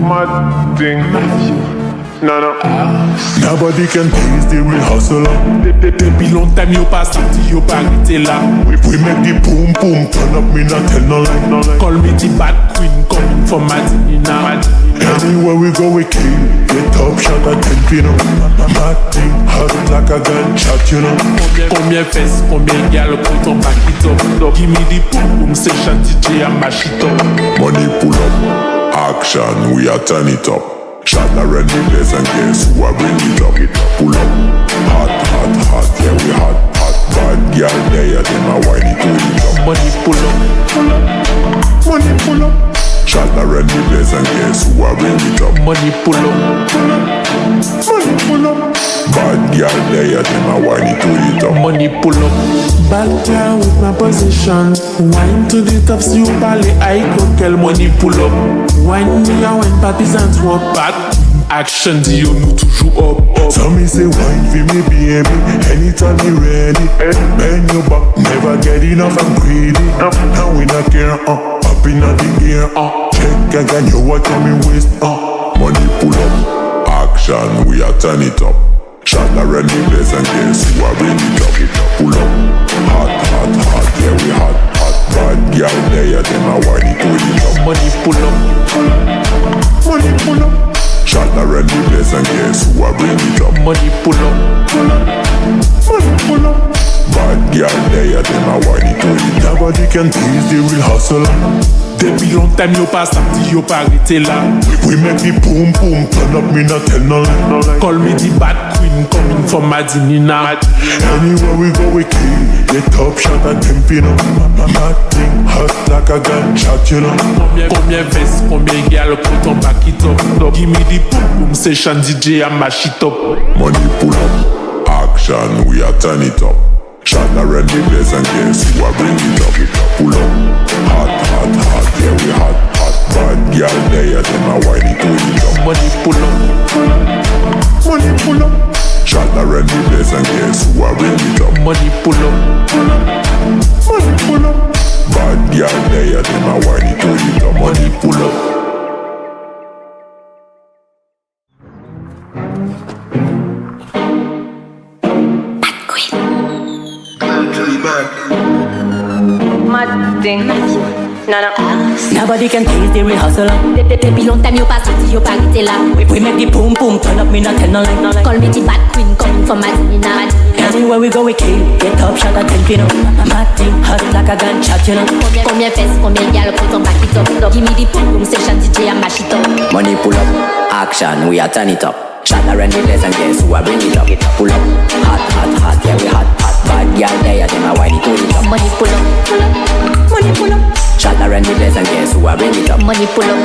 Mad thing. No. Nobody can taste the real hustler. Depuis long time yo pas sorti, yo pas arrêté là. We make the boom boom turn up, me not tell no lie. Call me the bad queen, coming from Madina. Anywhere we go we kill. Get top shot at 10 pin up. Mad thing, hot like a gunshot, you know. Combien fesses, combien gal, quand on back it up. Give me the boom boom session, DJ and mash it up. Money pull up, action, we are turn it up. Shot around the place and guess who I bring it up. Pull up, hot, yeah we hot. Bad girl there, them a whine it to it up. Money pull up, Money pull up. Shot around the place and guess who I bring it up. money pull up, Money pull up. Bad girl there, them a whine it to it up. money pull up. Bad girl with my position. Wine to the top, si you parle high, quel money pull up. Wine me a wine partisan trop bad. Action dit yo nous toujours up. So me say wine for me baby, anytime you ready. Bend your back, never get enough, I'm greedy. Now we not care, up in the gear, check again, you what coming waste, Money pull up, action, we are turn it up. Shot around the place and guess who I bring it up. Pull up, hot, yeah we hot. Bad girl there, them a whine it to it up. Money pull up, Money pull up. Shot around the place and guess who I bring it up. money pull up, Money pull up. Bad girl there, them a whine it to it up. Nobody can tease the real hustler. depuis long time yo pas sorti, yo pas arrêté là. We make the boom boom turn up, me not tell no lie. Call me the bad queen, coming from Madina. Anywhere we go we kill. Get top shot at 10 pin up. Mad thing, hot like a gunshot, you know. Combien fesses, combien gal, quand on back it up. Give me the boom boom session, DJ and mash it up. Money pull up, action, we are turn it up. Shot around the place and guess who I bring it up. Pull up, hot, yeah we hot. Bad girl there, them a whine it to it up. Money pull up, Money pull up. Shot around the place and guess who I bring it up. money pull up, Money pull up. Bad girl there, them a whine it to it up. Money pull up. Mad thing. No. Nobody can taste the real hustler. Depuis long time you pas sorti, you pas arrêté là. We make the boom boom turn up, me not tell no lie. Call me the bad queen, coming from Madina. Anywhere we go we kill. Get top shot at 10 pin up. Mad thing, hot like a gunshot, you know. Combien fesses, combien gal, quand on back it up. Give me the boom boom session, DJ and mash it up. Money pull up, action, we are turn it up. Shot around the place and guess who I bring it up. Pull up, hot, yeah we hot. Bad girl there, them a whine it to it up. Money pull up, money pull up. Shot around the place and guess who I bring it up. Money pull up,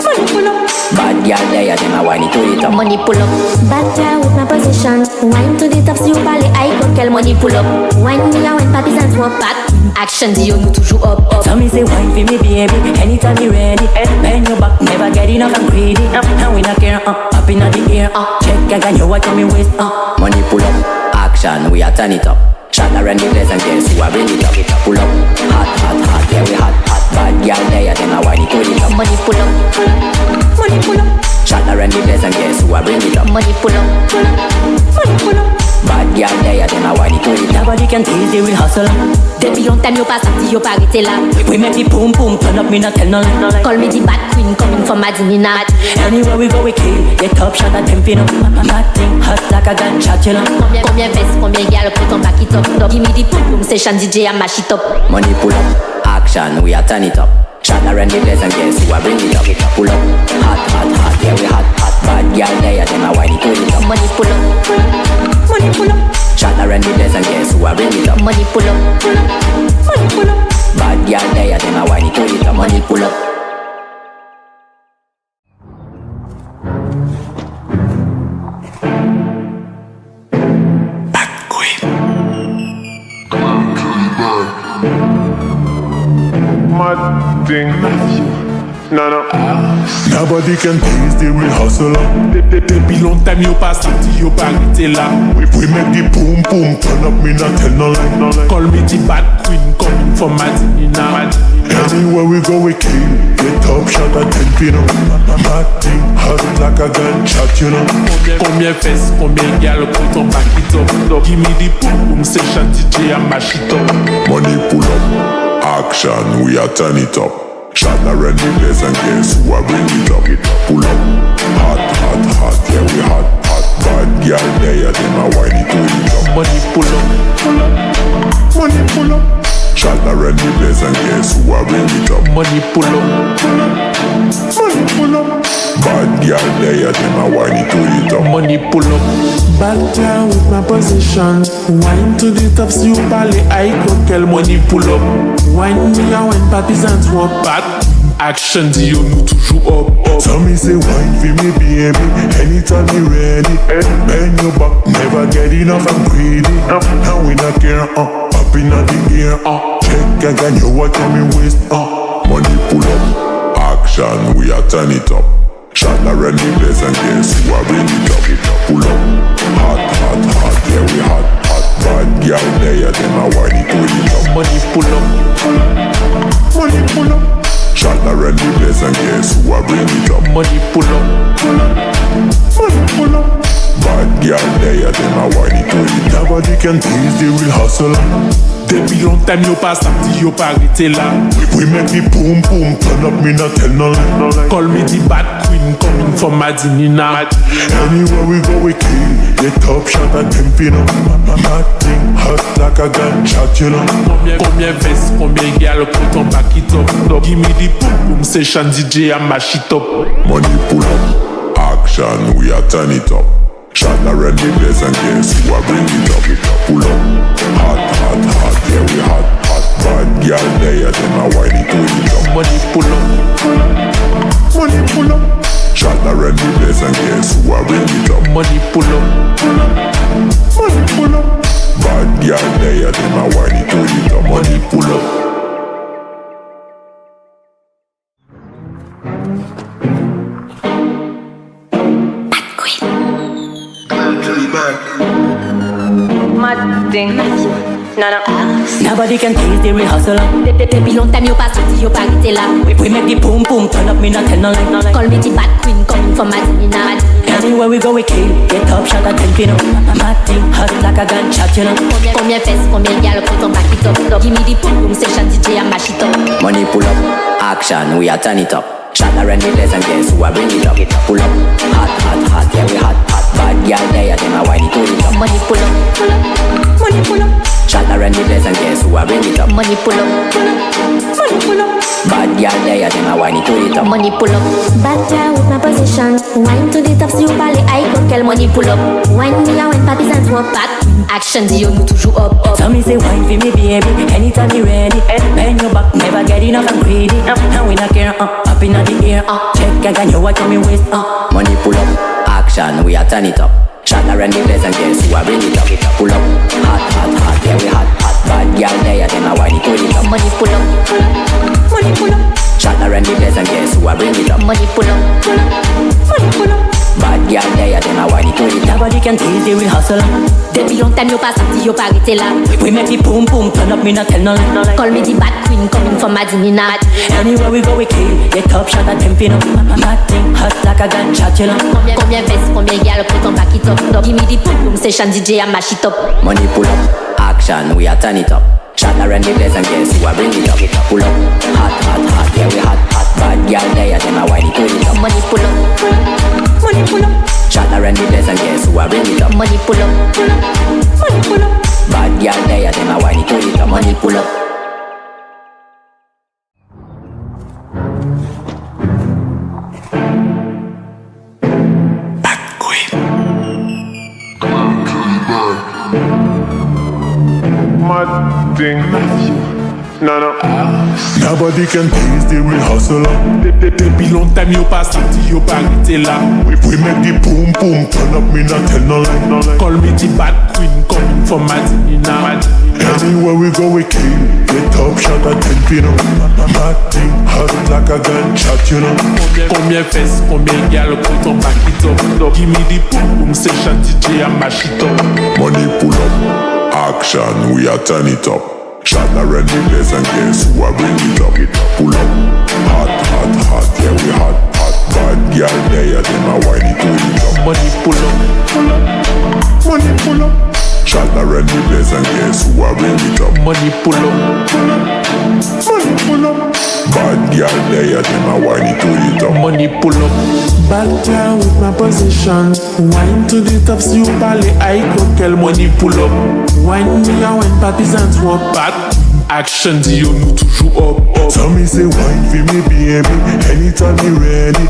money pull up. Bad girl there, them a whine it to it up. Money pull up. Bad girl with my position. Wine to the top, si you parle high, quel money pull up. Wine me a wine partisan trop bad. Action dit yo nous toujours up. So me say wine for me baby, anytime you ready. Bend your back, never get enough, I'm greedy. Now we not care, up in the air. Check again, you what me waste. Money pull up, action, we are turn it up. Shot around the place and guess who I bring it up. Pull up, hot, yeah we hot. Bad girl there, them a whine it to it up. Money pull up, money pull up. Shot around the place and guess who I bring it up. Money pull up, money pull up. Bad girl there, them a whine it to it up. Nobody can taste the real hustler. Depuis long time you pas sorti, you pas arrêté là. We make the boom boom turn up, me not tell no lie. Call me the bad queen, coming from Madina. Anywhere we go we kill. Get top shot at 10 pin up. Mad thing, hot like a gunshot, you know. Combien fesses, combien gal, quand on back it up. Give me the boom boom session, DJ and mash it up. Money pull up, action, we are turn it up. Shot around the place and guess who I bring it up. Pull up, hot, yeah we hot. Bad girl there, them a whine it to it up. Money pull up, money pull up. Shot around the place and guess who I bring it up. Money pull up, money pull up. Bad girl there, them a whine it to it up. Money pull up. Mad thing. No. Nobody can taste the real hustler. Depuis long time yo pas sorti, yo pas arrêté là. We make the boom boom turn up, me not tell no lie. Call me the bad queen, coming from Madina. Anywhere we go we kill. Get top shot at 10 pin up. Mad thing, hot like a gunshot, you know. Combien fesses, combien gal, put on back it up. Give me the boom boom session, DJ and mash it up. Money pull up, action, we are turn it up. Shot around the place and guess who I bring it up. Pull up, hot, hot, hot, yeah we hot, hot. Bad girl there, them a whiny to it up. Money pull up, Money pull up. Shot around the place and guess who I bring it up. money pull up. Money pull up. Bad girl there, them a whiny to it up. Money pull up. Bad girl with my position. Wine to the top, si ou pale ay kokel. Money pull up. Wine me a wine partisan swap back. Action dit yo nous toujours up. So me say wine for me baby, anytime you ready. Bend your back, never get enough, I'm greedy. Now we not care, up in the air, check again, you watch on me waist, Money pull up, action, we are turn it up. Shot around the place and guess who I bring it up. Pull up, hot, hot, hot, yeah we hot, hot. Bad girl there, them a whiny to it up. Money pull up. Money pull up. Shot around the place and guess who I bring it up. Money pull up. Money pull up. Bad girl there, them a whiny to it. Nobody can tease the real hustler. Depuis longtemps yo pas sorti, yo pas arrêté là. We make the boom boom turn up, me not tell no lie. Call me the bad queen coming from Madinina. Anywhere we go we kill. The top shot at them pin up. Mad thing, hot like a gunshot, you know. Combien fesses, combien gal, put on back it up. Give me the boom boom session, DJ and mash it up. Money pull up, action, we are turn it up. Shot around the place and guess who I bring it up. Pull up, hot, hot, hot, yeah we hot, hot. Bad girl there, them a whiny to it up. Money pull up. Money pull up. Shot around the place and guess who I bring it up. Money pull up. Money pull up. Bad girl there, them a whiny to it up. Money pull up. Mad thing. No. Nobody can tease the real hustler. Depuis longtemps yo pas sorti, yo pas arrêté là. We make the boom boom turn up, me not tell no lie. Call me the bad queen coming from Madinina. Anywhere we go we kill. Get top shot at 10 pin up. Mad thing, hot like a gunshot, you know. Combien fesses, combien gal, put on back it up. Give me the boom boom session, DJ and mash it up. Money pull up, action, we are turn it up. Shot around the place and guess who I bring it up. Pull up, hot, hot, hot, yeah we hot, hot. Bad girl there, them a whiny to it up. Money pull up, money pull up. Shot around the place and guess who I bring it up. Money pull up, money pull up. Bad girl there, them a whiny to it up. Money pull up. Bad girl with my position. Wine to the top, si ou pale ay kokel. Money pull up. Wine me a wine partisan swap back. Action dit yo nous toujours up. So me say wine for me baby, anytime you ready. Bend your back, never get enough, I'm greedy. Now we not care, up in the air, check again, you watch on me waist, Money pull up, action, we are turn it up. Shot around the place and guess who I bring it up. Pull up, hot, hot, hot, yeah we hot, hot. Bad girl there, them a whiny to it up. Money pull up, money pull up. Shot around the place and guess who I bring it up. Money pull up, money pull up. Bad girl there, them a whiny to it up. Nobody can tease the real hustler. Depuis longtemps yo pas sorti, yo pas arrêté là. We make the boom boom turn up, me not tell no lie. Call me the bad queen coming from Madinina. Anywhere we go we kill. Get top shot at 10 pin up. Mad thing, hot like a gunshot, you know. Combien fesses, combien gal, put on back it up. Give me the boom boom session, DJ and mash it up. Money pull up, action, we are turn it up. Shot around the place and guess who I bring it up. Pull up, hot, hot, hot, yeah we hot, hot. Bad girl there, them a whiny to it up. Money pull up, money pull up. Shot around the place and guess who I bring it up. Money pull up, money pull up. Bad girl there, them a whiny to it up. Money pull up. Mad thing. No. Nobody can tease the real hustler. Depuis longtemps yo pas sorti, yo pas arrêté là. We make the boom boom turn up, me not tell no lie. Call me the bad queen coming from Madinina. Anywhere we go we kill. The top shot at 10 pin up. Mad thing, hot like a gunshot, you know. Combien fesses, combien gal, put on back it up. Give me the boom boom session, DJ and mash it up. Money pull up, action, we are turn it up. Shot around the place and guess who I bring it up. Pull up, hot, hot, hot, bring it up. Money pull up. Money pull up. Bad girl there, them a whine it to the top. Money pull up. Bad girl with my position. Wine to the top, si ou pale ay kokel. Money pull up. Wine me a wine partisan swap back. Action di yo nou toujou up. So me say wine for me baby, anytime you ready.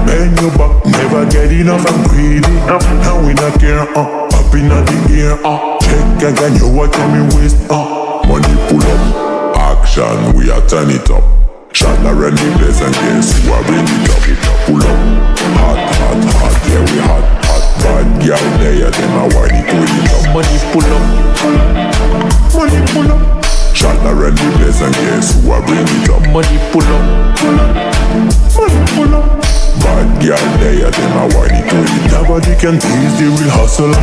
Bend your back, never get enough, I'm greedy. And we not care, up in the air, check again, you watch on me waist, money pull up, action, we are turn it up. Shot around the place and guess who are bring it up, pull up. Hot, hot, hot, yeah we hot, hot. Bad girl there, them a whine it to it up. Money pull up. Money pull up. Shot around the place and guess who a bring it up. Money pull up. Money pull up. Bad girl there, them a whine it to it. Nobody can tease the real hustler.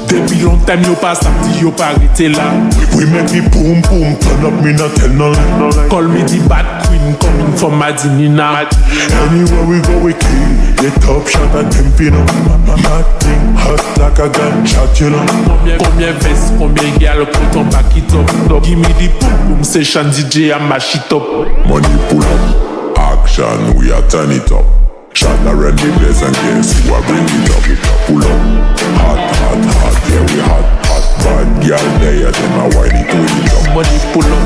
Depuis longtemps yo pas sorti, yo pas arrêté là. We make the boom boom turn up, me not tell no lie. Call me the bad queen coming from Madinina. Anywhere we go we kill. The top shot at them pin up. Mad thing hot like a gunshot, you know. Combien vest, combien gal quand on back it up. Give me the boom boom session DJ and mash it up. Money pull up, action we are turn it up. Shot around the place and guess who a bring it up. Pull up, hot, hot, hot, yeah we hot, hot. Bad girl there, them a whine it to it up. Money pull up.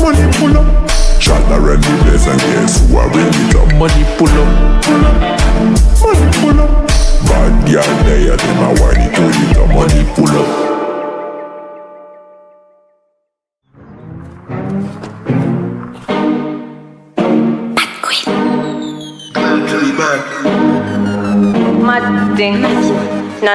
Money pull up. Shot around the place and guess who a bring it up. Money pull up. Money pull up. Bad girl there, them a whine it to it up. Money pull up. Mad thing. No.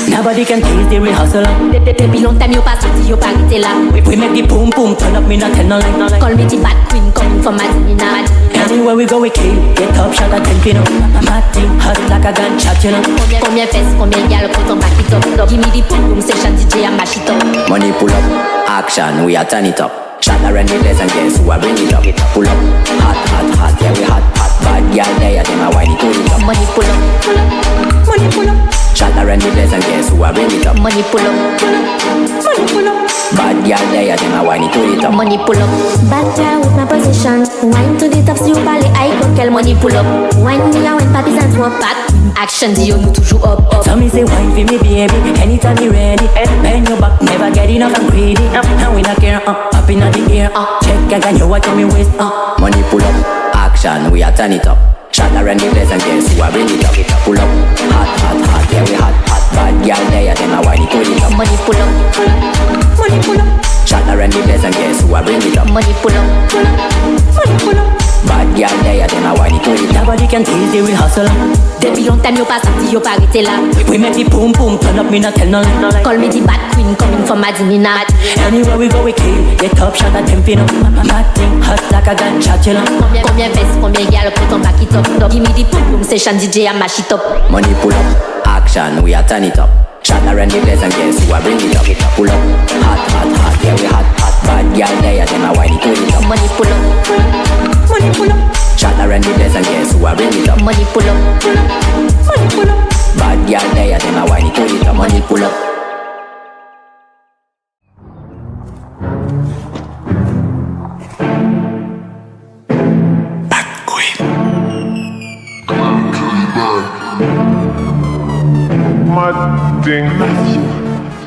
Nobody can tease the real hustler. Depuis longtemps yo pas sorti, yo pas arrêté là. We make the boom boom turn up, me not tell no lie. Call me the bad queen coming from Madinina. Anywhere we go we kill. Get top shot at them pin up. Mad thing hot like a gunshot, you know. Combien fesses, combien gal quand on back it up. Give me the boom boom session DJ and mash it up. Money pull up, action we are turn it up. Shot around the place and guess who a bring it up. Pull up, hot, hot, hot, yeah we hot, hot. Bad girl there, them a whine it to it up. Money pull up. Money pull up. Shot around the place and guess who a bring it up. Money pull up. Money pull up. Bad girl there, them a whine it to it up. Money pull up. Bad girl with my position. Wine to the top, si you parle I coquel. Money pull up. Wine me a wine partisan swap back. Action di yo nou toujou up. So me say wine for me baby, anytime you ready. Bend your back, never get enough, I'm greedy. And we not care, up in the air. Check again, you watch on me waist. Money pull up, action, we are turn it up. Shot around the place and guess who a bring it up. Pull up, hot, hot, hot, yeah we hot, hot. Bad girl there, them a whine it to it up. Money pull up. Money pull up. Shot around the place and guess who a bring it up. Money pull up. Money pull up. Bad girl there, them a whine it to it up. Nobody can tease the real hustler. Depuis longtemps yo pas sorti, yo pas arrêté là. We make the boom boom turn up, me not tell no lie. Call me the bad queen coming from Madinina. Anywhere we go we kill. Get top shot at them pin up. Mad thing hot like a gunshot, you know. Combien fesses, combien gal quand on back it up. Give me the boom boom session DJ and mash it up. Money pull up, action, we are turn it up. Shot around the place and guess who a bring it up. Pull up, hot, hot, hot, yeah we hot, hot. Bad girl there, them a whine it to it up. Money pull up. Money pull up. Shot around the place and guess who a bring it up. Money pull up. Money pull up. Bad girl there, them a whine it to it up. Money pull up. Mad thing.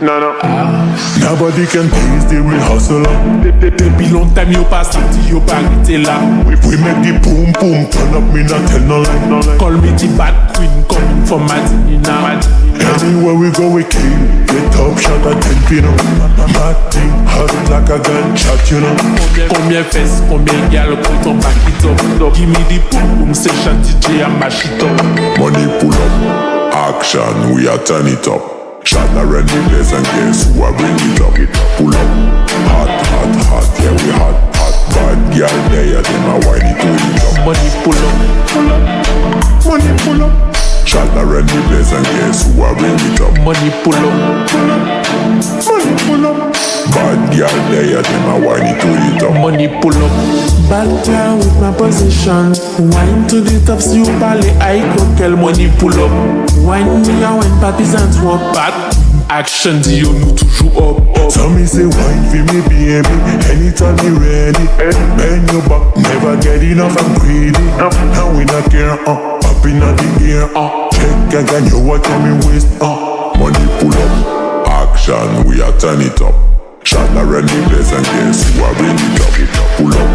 No. Nobody can tease the real hustler. Depuis longtemps yo pas sorti, yo pas arrêté là. We make the boom boom turn up, me not tell no lie. Call me the bad queen coming from Madinina. Anywhere we go we kill. Get top shot at them pin up. Mad thing hot like a gunshot, you know. Combien fesses, combien gal quand on back it up. Give me the boom boom session DJ and mash it up. Money pull up, action we are turn it up. Shot around the place and guess who a bring it up. Pull up, hot, hot, hot, yeah we hot, hot. Bad girl there, them a whine it to it up. Money pull up. Money pull up. Shot around the place and guess who a bring it up. Money pull up. Money pull up. Bad girl there, them a whine it to it up. Money pull up. Bad girl with my position. Wine to the top, si you parle I coquel. Money pull up. Wine me a wine partisan swap back. Action dit yo nous toujours up. So me say wine for me baby, anytime you ready. Bend your back, never get enough and greedy. Now we not care, up in the air, check again, you watch me waist, money pull up, action, we are turn it up. Shot around the place and guess who are bring it up, pull up.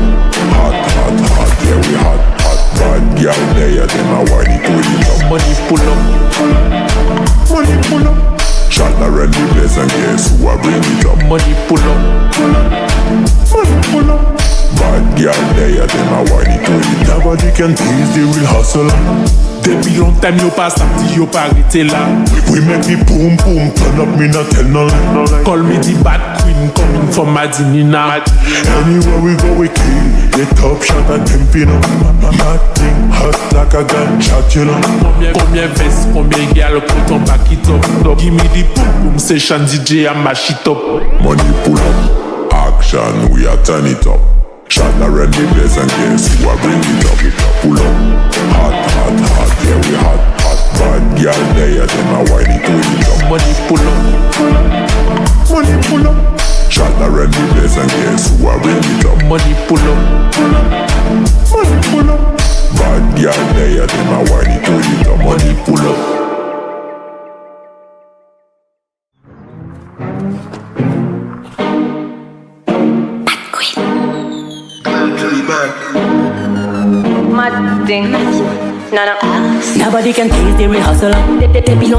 Hot, hot, hot, yeah we hot, hot. Bad girl there, them a whine it to it up. Money pull up. Money pull up. Shot around the place and guess who are bring it up. Money pull up. Money pull up. Bad girl there, them a whine it to it. Nobody can tease the real hustler. Depuis longtemps yo pas sorti, yo pas arrêté là. We make me boom boom, turn up me not tell no lie. Call me the bad queen, coming from Madinina. Anywhere we go we kill, the top shot and them pin up. Mad thing, hot like a gunshot, you know. Combien vest, combien gal, quand on back it up. Give me the boom boom session, DJ and mash it up. Money pull up, action, we are turn it up. Shot around the place and guess who are bring it up. Pull up, hot, hot, hot, yeah we hot, hot. Bad girl there, them a whine it to it up. Money pull up. Money pull up. Shot around the place and guess who are bring it up. Money pull up. Money pull up. Bad girl there, them a whine it to it up. Money pull up. Mad thing. No. Nobody can tease the real hustler. Depuis